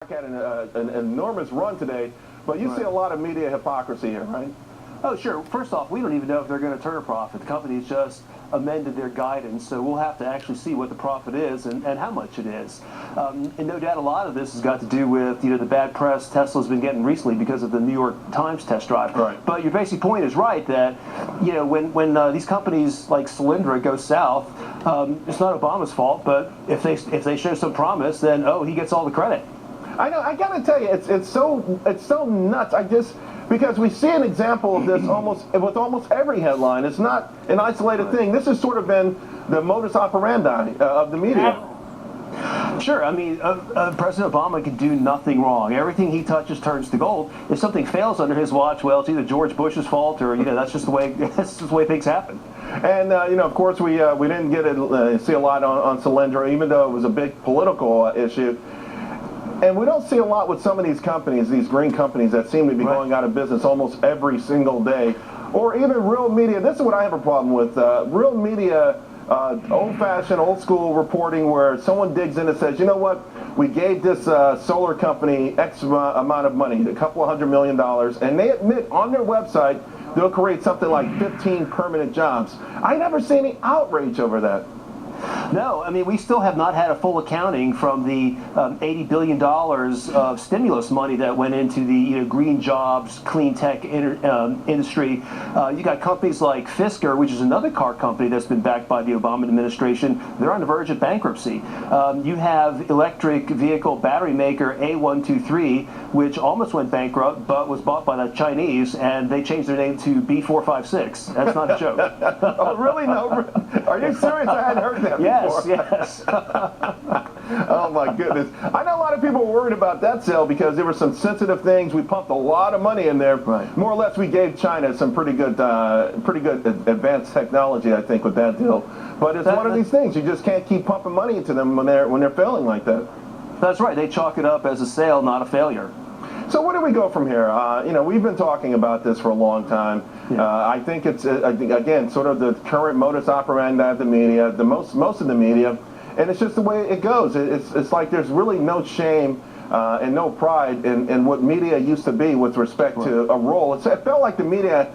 Had an enormous run today, but you see a lot of media hypocrisy here, right? Oh, sure. First off, we don't even know if they're going to turn a profit. The company's just amended their guidance, so we'll have to actually see what the profit is and how much it is. And no doubt a lot of this has got to do with the bad press Tesla's been getting recently because of the New York Times test drive. Right. But your basic point is right that when these companies like Solyndra go south, it's not Obama's fault. But if they show some promise, then he gets all the credit. I know. I gotta tell you, it's so nuts. Because we see an example of this with almost every headline. It's not an isolated thing. This has sort of been the modus operandi of the media. Sure. I mean, President Obama can do nothing wrong. Everything he touches turns to gold. If something fails under his watch, well, it's either George Bush's fault or that's just the way things happen. And of course, we didn't get to see a lot on Solyndra, even though it was a big political issue. And we don't see a lot with some of these companies, these green companies that seem to be going out of business almost every single day. Or even real media. This is what I have a problem with. Real media, old-fashioned, old-school reporting where someone digs in and says, you know what, we gave this solar company X amount of money, a couple of $100 million, and they admit on their website they'll create something like 15 permanent jobs. I never see any outrage over that. No, I mean, we still have not had a full accounting from the $80 billion of stimulus money that went into the green jobs, clean tech industry. You got companies like Fisker, which is another car company that's been backed by the Obama administration. They're on the verge of bankruptcy. You have electric vehicle battery maker A123, which almost went bankrupt, but was bought by the Chinese, and they changed their name to B456. That's not a joke. Oh, really? No? Are you serious? I hadn't heard that. Yes. Oh my goodness! I know a lot of people were worried about that sale because there were some sensitive things. We pumped a lot of money in there. Right. More or less, we gave China some pretty good advanced technology, I think, with that deal. But it's one of these things. You just can't keep pumping money into them when they're failing like that. That's right. They chalk it up as a sale, not a failure. So where do we go from here? We've been talking about this for a long time. I think it's again sort of the current modus operandi of the media, most of the media, and it's just the way it goes. It's like there's really no shame and no pride in what media used to be with respect to a role. It felt like the media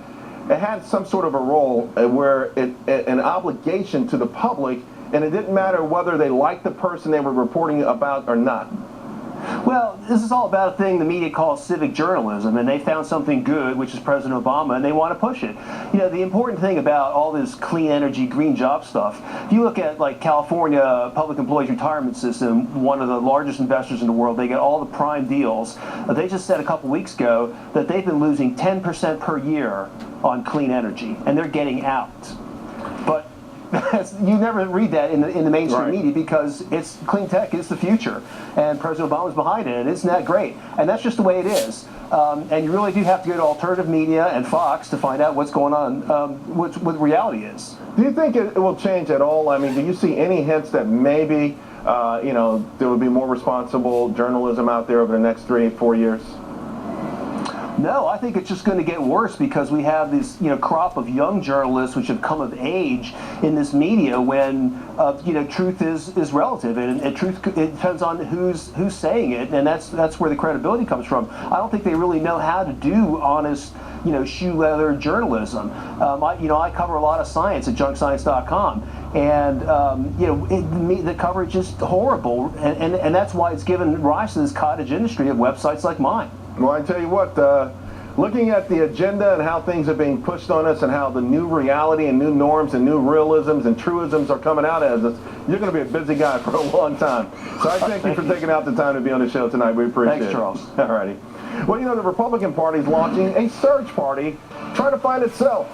had some sort of a role where an obligation to the public, and it didn't matter whether they liked the person they were reporting about or not. Well, this is all about a thing the media calls civic journalism, and they found something good, which is President Obama, and they want to push it. The important thing about all this clean energy, green job stuff, if you look at like California Public Employees Retirement System, one of the largest investors in the world, they get all the prime deals. They just said a couple weeks ago that they've been losing 10% per year on clean energy, and they're getting out. But you never read that in the mainstream media because it's clean tech is the future, and President Obama's behind it, and isn't that great? And that's just the way it is. And you really do have to go to alternative media and Fox to find out what's going on, what reality is. Do you think it will change at all? I mean, do you see any hints that maybe there would be more responsible journalism out there over the next 3-4 years? No, I think it's just going to get worse because we have this, crop of young journalists which have come of age in this media when, truth is relative and truth it depends on who's saying it, and that's where the credibility comes from. I don't think they really know how to do honest, shoe leather journalism. I cover a lot of science at junkscience.com. And the coverage is horrible, and that's why it's given rise to this cottage industry of websites like mine. Well, I tell you what, looking at the agenda and how things are being pushed on us and how the new reality and new norms and new realisms and truisms are coming out as us, you're going to be a busy guy for a long time. So I thank you for taking out the time to be on the show tonight. We appreciate it. Thanks, Charles. All righty. Well, the Republican Party is launching a search party trying to find itself.